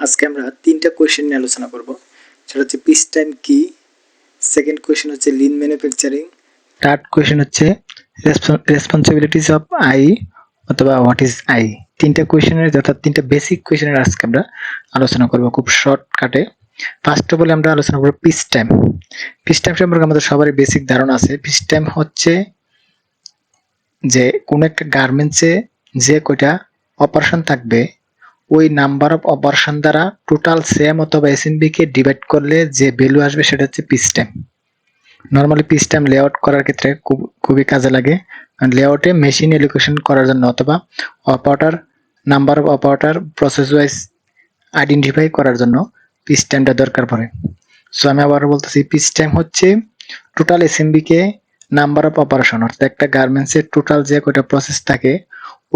আজকে আমরা তিনটা কোয়েশ্চেন নিয়ে আলোচনা করব। সেটা হচ্ছে পিস টাইম কি, সেকেন্ড কোয়েশ্চেন হচ্ছে লিন ম্যানুফ্যাকচারিং, থার্ড কোয়েশ্চেন হচ্ছে রেসপন্সিবিলিটিস অফ আই অথবা হোয়াট ইজ আই। তিনটা কোয়েশ্চেনের অর্থাৎ তিনটা বেসিক কোয়েশ্চেনের আজকে আমরা আলোচনা করব খুব শর্টকাটে। ফার্স্ট অফ অল আমরা আলোচনা করব পিস টাইম। পিস টাইম সম্পর্কে আমাদের সবারই বেসিক ধারণা আছে। পিস টাইম হচ্ছে যে কোন একটা গার্মেন্টসে যে কয়টা অপারেশন থাকবে ওই নাম্বার অফ অপারেশন দ্বারা টোটাল সেম অথবা এসএমবি কে ডিভাইড করলে যে ভ্যালু আসবে সেটা হচ্ছে piece time. Normally piece time layout করার ক্ষেত্রে খুবই কাজে লাগে। লেআউটে মেশিন এলোকেশন করার জন্য অথবা operator number of operator process wise identify করার জন্য পিস টাইমটা দরকার পড়ে। সো আমি আবার বলতেছি, পিস টাইম হচ্ছে total SMB K number of operation, অর্থাৎ একটা গার্মেন্টসের টোটাল যে কয়টা প্রসেস থাকে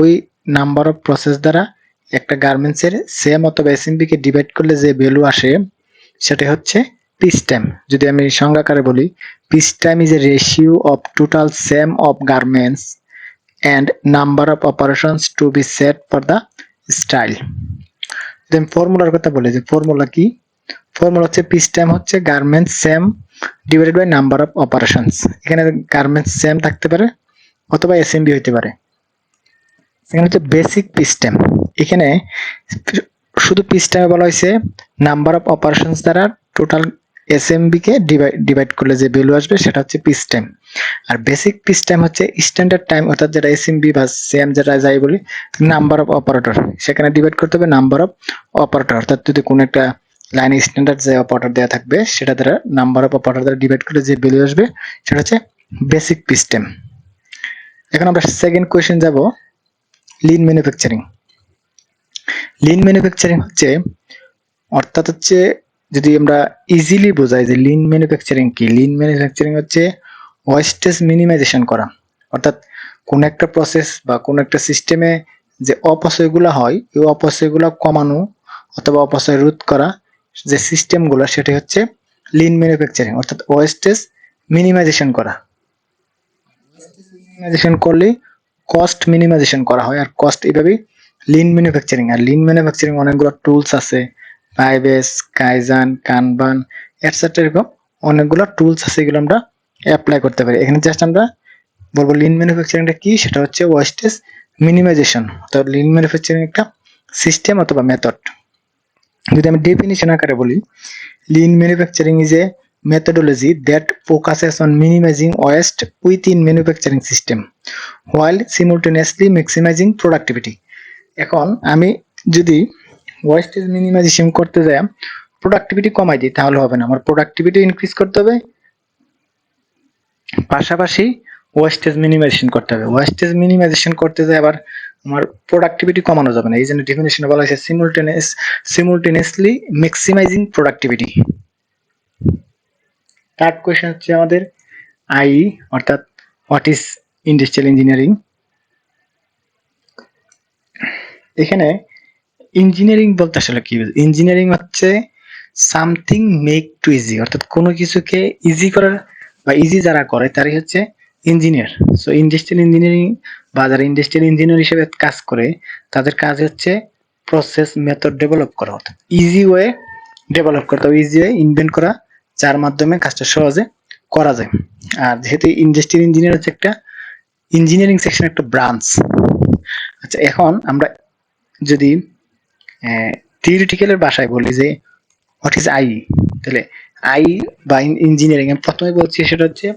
ওই নাম্বার অফ প্রসেস দ্বারা একটা গার্মেন্টসের সেম অথবা এসএমবি কে ডিভাইড করলে যে ভ্যালু আসে সেটা হচ্ছে পিস টাইম। যদি আমি সংজ্ঞাকারে বলি, piece time is a ratio of total same of garments and number of operations to be set for the style. Then ফর্মুলার কথা বলি, যে ফর্মুলা কি? ফর্মুলা হচ্ছে পিস টাইম হচ্ছে garments SAM divided by number of operations. এখানে garments SAM থাকতে পারে অথবা এসএমবি হইতে পারে। এখানে হচ্ছে বেসিক পিস টাইম। এখানে শুধু পিস টাইমে বলা হয়েছে নাম্বার অফ অপারেশনস দ্বারা টোটাল এসএমবি কে ডিভাইড করলে যে ভ্যালু আসবে সেটা হচ্ছে পিস টাইম। আর বেসিক পিস টাইম হচ্ছে স্ট্যান্ডার্ড টাইম, অর্থাৎ যেটা এসএমবি বা সেম যেটা যাই বলি, নাম্বার অফ অপারেটর সেখানে ডিভাইড করতে হবে নাম্বার অফ অপারেটর, অর্থাৎ যদি কোনো একটা লাইনে স্ট্যান্ডার্ড যে অপারেটর দেওয়া থাকবে সেটা দ্বারা নাম্বার অফ অপারেটর দ্বারা ডিভাইড করলে যে ভ্যালু আসবে সেটা হচ্ছে বেসিক পিস টাইম। এখন আমরা সেকেন্ড কোয়েশ্চেন যাব, লিন ম্যানুফ্যাকচারিং। লিন ম্যানুফ্যাকচারিং হচ্ছে অর্থাৎ হচ্ছে যদি আমরা ইজিলি বোঝাই যে লিন ম্যানুফ্যাকচারিং কি, লিন ম্যানুফ্যাকচারিং হচ্ছে ওয়েস্টেজ মিনিমাইজেশন করা। অর্থাৎ কোন একটা প্রসেস বা কোন একটা সিস্টেমে যে অপচয়গুলো হয় এই অপচয়গুলো কমানো অথবা অপচয় রোধ করা যে সিস্টেমগুলো সেটা হচ্ছে লিন ম্যানুফ্যাকচারিং, অর্থাৎ ওয়েস্টেজ মিনিমাইজেশন করা। মিনিমাইজেশন করলে কস্ট মিনিমাইজেশন করা হয়, আর কস্ট এইভাবেই লিন ম্যানুফ্যাকচারিং। আর লিন ম্যানুফ্যাকচারিং অনেকগুলো টুলস আছে, পাইবেস, কাইজান, কানবান এটসেট্রা, এরকম অনেকগুলো টুলস আছে, এগুলো আমরা অ্যাপ্লাই করতে পারি। এখানে জাস্ট আমরা বলবো লিন ম্যানুফ্যাকচারিংটা কি, সেটা হচ্ছে ওয়েস্টেজ মিনিমাইজেশন, অর্থাৎ লিন ম্যানুফ্যাকচারিং একটা সিস্টেম অথবা মেথড। যদি আমি ডেফিনিশন আকারে বলি, lean manufacturing is a methodology that focuses on minimizing waste within manufacturing system while simultaneously maximizing productivity. এখন আমি যদি ওয়েস্টেজ মিনিমাইজেশন করতে যাই প্রোডাক্টিভিটি কমাই দিই তাহলে হবে না, আমার প্রোডাক্টিভিটি ইনক্রিজ করতে হবে, পাশাপাশি ওয়েস্টেজ মিনিমাইজেশন করতে হবে। ওয়েস্টেজ মিনিমাইজেশন করতে যাই আবার আমার প্রোডাক্টিভিটি কমানো যাবে না, এই জন্য ডেফিনেশনে বলা হয়েছে সিমultaneously ম্যাক্সিমাইজিং প্রোডাক্টিভিটি। থার্ড কোয়েশ্চেন হচ্ছে আমাদের আই, অর্থাৎ হোয়াট ইজ ইন্ডাস্ট্রিয়াল ইঞ্জিনিয়ারিং। এখানে ইঞ্জিনিয়ারিং বলতে আসলে কি? ইঞ্জিনিয়ারিং হচ্ছে সামথিং মেক টু ইজি, অর্থাৎ কোনো কিছুকে ইজি করার বা ইজি যারা করে তারাই হচ্ছে ইঞ্জিনিয়ার। সো ইন্ডাস্ট্রিয়াল ইঞ্জিনিয়ারিং বা যারা ইন্ডাস্ট্রিয়াল ইঞ্জিনিয়ার হিসেবে কাজ করে তাদের কাজ হচ্ছে প্রসেস মেথড ডেভেলপ করা, অর্থাৎ ইজি ওয়ে ডেভেলপ করতে হবে, ইজি ওয়ে ইনভেন্ট করা যার মাধ্যমে কাজটা সহজে করা যায়। আর যেহেতু ইন্ডাস্ট্রিয়াল ইঞ্জিনিয়ার হচ্ছে একটা ইঞ্জিনিয়ারিং সেকশন একটা ব্রাঞ্চ। আচ্ছা, এখন আমরা যদি থিওরিটিক্যালের ভাষায় বলি যে হোয়াট ইজ আই, তাহলে আই বা ইঞ্জিনিয়ারিং আমি প্রথমে বলছি সেটা হচ্ছে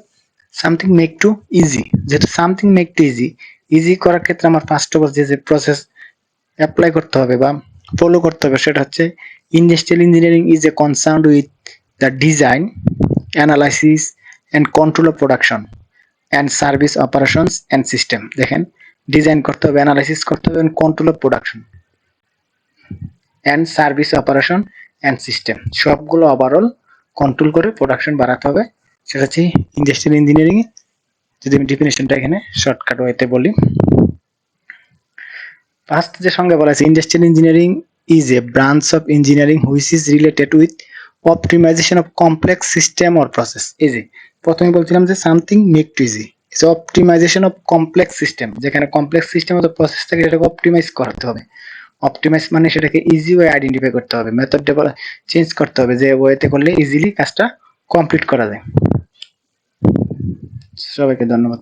সামথিং মেক টু ইজি। যেটা something make to easy, easy করার ক্ষেত্রে আমার ফার্স্ট অফ অল যে প্রসেস অ্যাপ্লাই করতে হবে বা ফলো করতে হবে সেটা হচ্ছে industrial engineering is a concerned with the design, analysis and control of production and service operations and system. দেখেন, ডিজাইন করতে হবে, অ্যানালাইসিস করতে হবে, control of production and service operation and system, সবগুলো ওভারঅল কন্ট্রোল করে প্রোডাকশন বাড়াতে হবে, সেটা হচ্ছে ইন্ডাস্ট্রিয়াল ইঞ্জিনিয়ারিং। যদি আমি ডেফিনেশনটা এখানে শর্টকাট ওয়েতে বলি, ফার্স্ট যে সংজ্ঞা বলা আছে, industrial engineering is a branch of engineering which is related with optimisation of complex system or process. এই যে প্রথমে বলছিলাম যে something make to easy, optimisation of complex system, যেখানে কমপ্লেক্স সিস্টেম অথবা প্রসেস থাকে সেটাকে অপটিমাইজ করতে হবে। অপটিমাইজ মানে সেটাকে ইজি ওয়ে আইডেন্টিফাই করতে হবে, মেথড চেঞ্জ করতে হবে যে ওয়েতে করলে ইজিলি কাজটা কমপ্লিট করা যায়। সবাইকে ধন্যবাদ।